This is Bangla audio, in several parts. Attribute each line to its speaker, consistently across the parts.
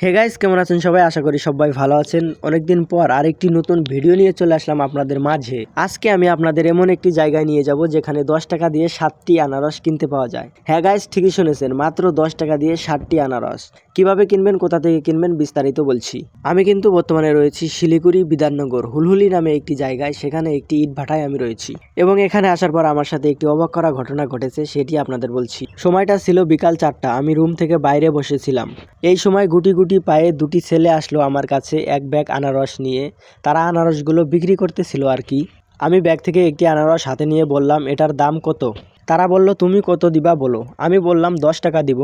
Speaker 1: হে গাইস, কেমন আছেন সবাই? আশা করি সবাই ভালো আছেন। অনেকদিন পর আরেকটি নতুন ভিডিও নিয়ে চলে আসলাম আপনাদের মাঝে। আজকে আমি আপনাদের এমন একটি জায়গায় নিয়ে যাব যেখানে 10 টাকা দিয়ে 7টি আনারস কিনতে পাওয়া যায়। হ্যাঁ গাইস, ঠিকই শুনেছেন, মাত্র 10 টাকা দিয়ে 7টি আনারস। কিভাবে কিনবেন, কোথা থেকে কিনবেন, বিস্তারিত বলছি। আমি কিন্তু বর্তমানে রয়েছি শিলিগুড়ি বিধাননগর হুলহুলি নামে একটি জায়গায়। সেখানে একটি ইট ভাটায় আমি রয়েছি এবং এখানে আসার পর আমার সাথে একটি অবাক করা ঘটনা ঘটেছে, সেটি আপনাদের বলছি। সময়টা ছিল বিকাল 4টা। আমি রুম থেকে বাইরে বসেছিলাম। এই সময় গুটি গুটি পায়ে দুটি ছেলে আসলো আমার কাছে এক ব্যাগ আনারস নিয়ে। তারা আনারসগুলো বিক্রি করতেছিল আর কি। আমি ব্যাগ থেকে একটি আনারস হাতে নিয়ে বললাম, এটার দাম কত? তারা বলল, তুমি কত দিবা বলো। আমি বললাম 10 টাকা দিব।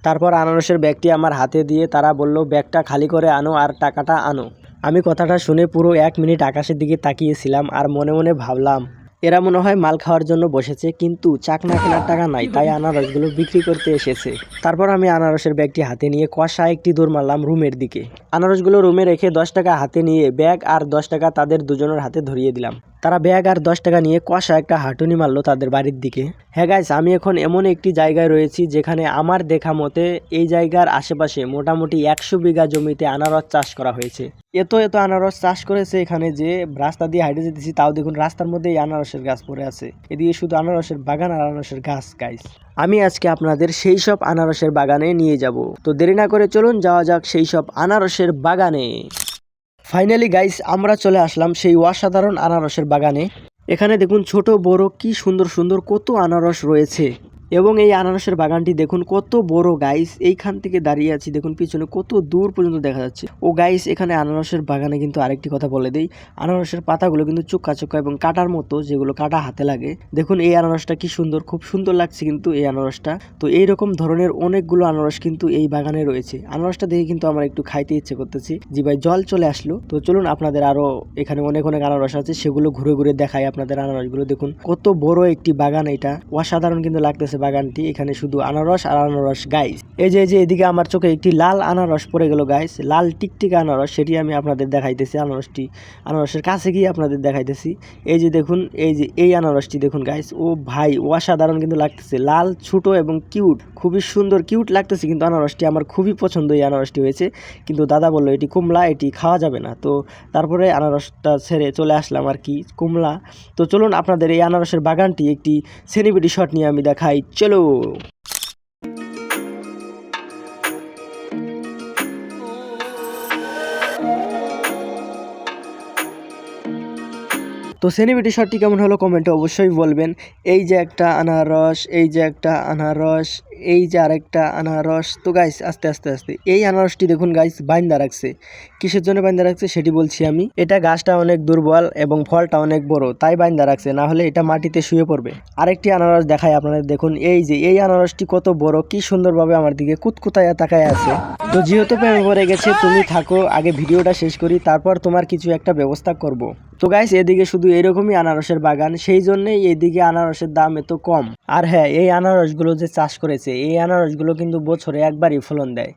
Speaker 1: তারপর আনারসের ব্যাগটি আমার হাতে দিয়ে তারা বলল, ব্যাগটা খালি করে আনো আর টাকাটা আনো। আমি কথাটা শুনে পুরো 1 মিনিট আকাশের দিকে তাকিয়েছিলাম আর মনে মনে ভাবলাম, এরা মনে হয় মাল খাওয়ার জন্য বসেছে, কিন্তু চাকনা কেনার টাকা নাই, তাই আনারসগুলো বিক্রি করতে এসেছে। তারপর আমি আনারসের ব্যাগটি হাতে নিয়ে কষা একটি দৌড় মারলাম রুমের দিকে। আনারসগুলো রুমে রেখে 10 টাকা হাতে নিয়ে ব্যাগ আর 10 টাকা তাদের দুজনের হাতে ধরিয়ে দিলাম। তারা ব্যাগ আর 10 টাকা নিয়ে কষা একটা হাঁটুনি মারলো তাদের বাড়ির দিকে। হ্যাঁ গাইস, আমি এখন এমন একটি জায়গায় রয়েছি যেখানে আমার দেখা মতে এই জায়গার আশেপাশে মোটামুটি 100 বিঘা জমিতে আনারস চাষ করা হয়েছে। এত আনারস চাষ করেছে এখানে যে রাস্তা দিয়ে হাঁটে যেতেছি, তাও দেখুন রাস্তার মধ্যে এই আনারসের গাছ পড়ে আছে। এদিকে শুধু আনারসের বাগান আর আনারসের গাছ গাইস। আমি আজকে আপনাদের সেই সব আনারসের বাগানে নিয়ে যাব। তো দেরি না করে চলুন যাওয়া যাক সেই সব আনারসের বাগানে। ফাইনালি গাইস, আমরা চলে আসলাম সেই অসাধারণ আনারসের বাগানে। এখানে দেখুন ছোট বড় কি সুন্দর সুন্দর কত আনারস রয়েছে এবং এই আনারসের বাগানটি দেখুন কত বড় গাইস। এইখান থেকে দাঁড়িয়ে আছি, দেখুন পিছনে কত দূর পর্যন্ত দেখা যাচ্ছে। ও গাইস, এখানে আনারসের বাগানে কিন্তু আরেকটি কথা বলে দেই, আনারসের পাতাগুলো কিন্তু চোক্কা চোক্কা এবং কাটার মতো, যেগুলো কাটা হাতে লাগে। দেখুন এই আনারসটা কি সুন্দর, খুব সুন্দর লাগছে কিন্তু এই আনারসটা। তো এইরকম ধরনের অনেকগুলো আনারস কিন্তু এই বাগানে রয়েছে। আনারসটা দেখে কিন্তু আমার একটু খাইতে ইচ্ছে করতেছি, জিভায় জল চলে আসলো। তো চলুন আপনাদের আরো এখানে অনেক অনেক আনারস আছে, সেগুলো ঘুরে ঘুরে দেখাই আপনাদের। আনারসগুলো দেখুন কত বড় একটি বাগান, এটা অসাধারণ কিন্তু লাগতেছে বাগানটি। এখানে শুধু আনারস আর আনারস গাইস। এই যে এদিকে আমার চোখে একটি লাল আনারস পড়ে গেল গাইস, লাল টিকটিকা আনারস, সেটি আমি আপনাদের দেখাইতেছি। আনারসের কাছে গিয়ে আপনাদের দেখাইতেছি। এই যে দেখুন, এই যে এই আনারসটি দেখুন গাইস, ও ভাই অসাধারণ কিন্তু লাগতেছে, লাল ছোট এবং কিউট, খুবই সুন্দর কিউট লাগতেছে কিন্তু আনারসটি। আমার খুবই পছন্দ এই আনারসটি হয়েছে, কিন্তু দাদা বললো এটি কুমলা, এটি খাওয়া যাবে না। তো তারপরে আনারসটা ছেড়ে চলে আসলাম আর কি কুমলা। তো চলুন আপনাদের এই আনারসের বাগানটি একটি সেলিব্রিটি শট নিয়ে আমি দেখাই, চলো। তো সেলিব্রিটি শটটি কেমন হলো কমেন্টে অবশ্যই বলবেন। এই যে একটা আনারস, এই যে একটা আনারস, এই যে আরেকটা আনারস। তো গাইস আস্তে আস্তে আস্তে এই আনারসটি দেখুন গাইস বাইন্দা রাখছে। কিসের জন্য বাইন্দা রাখছে সেটি বলছি আমি। এটা গাছটা অনেক দুর্বল এবং ফলটা অনেক বড়, তাই বাইন্দা রাখছে, না হলে এটা মাটিতে শুয়ে পড়বে। আরেকটি আনারস দেখাই আপনাদের, দেখুন এই যে এই আনারসটি কত বড়, কি সুন্দরভাবে আমার দিকে কুতকুতায়া তাকায় আছে। তো যেহেতু প্রেমে পড়ে গেছে, তুমি থাকো, আগে ভিডিওটা শেষ করি, তারপর তোমার কিছু একটা ব্যবস্থা করব। তো গাইস এদিকে শুধু এরকমই আনারসের বাগান, সেই জন্যই এদিকে আনারসের দাম এত কম। আর হ্যাঁ, এই আনারসগুলো যে চাষ করেছে, এই আনারসগুলো কিন্তু বছরে একবারই ফলন দেয়।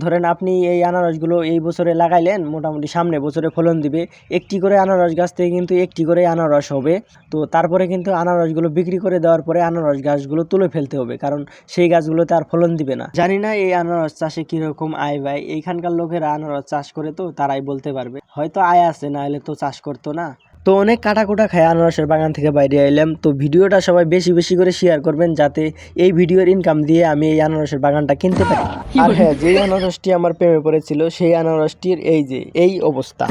Speaker 1: ধরেন আপনি এই আনারসগুলো এই বছরে লাগাইলেন, মোটামুটি সামনে বছরে ফলন দিবে। একটি করে আনারস গাছ থেকে কিন্তু একটি করে আনারস হবে। তো তারপরে কিন্তু আনারসগুলো বিক্রি করে দেওয়ার পরে আনারস গাছগুলো তুলে ফেলতে হবে, কারণ সেই গাছগুলোতে আর ফলন দিবে না। জানি না এই আনারস চাষে কিরকম আয় ব্যয়, এইখানকার লোকেরা আনারস চাষ করে তো তারাই বলতে পারবে। হয়তো আয় আছে, না হলে তো চাষ করতো না। তো অনেক কাটাকুটা খায় আনারসের বাগান থেকে বাইরে আইলাম। তো ভিডিওটা সবাই বেশি বেশি করে শেয়ার করবেন, যাতে এই ভিডিওর ইনকাম দিয়ে আমি এই আনারসের বাগানটা কিনতে পারি। আর হ্যাঁ, যেই আনারসটি আমার প্রেমে পড়েছিল সেই আনারসটির এই যে এই অবস্থা।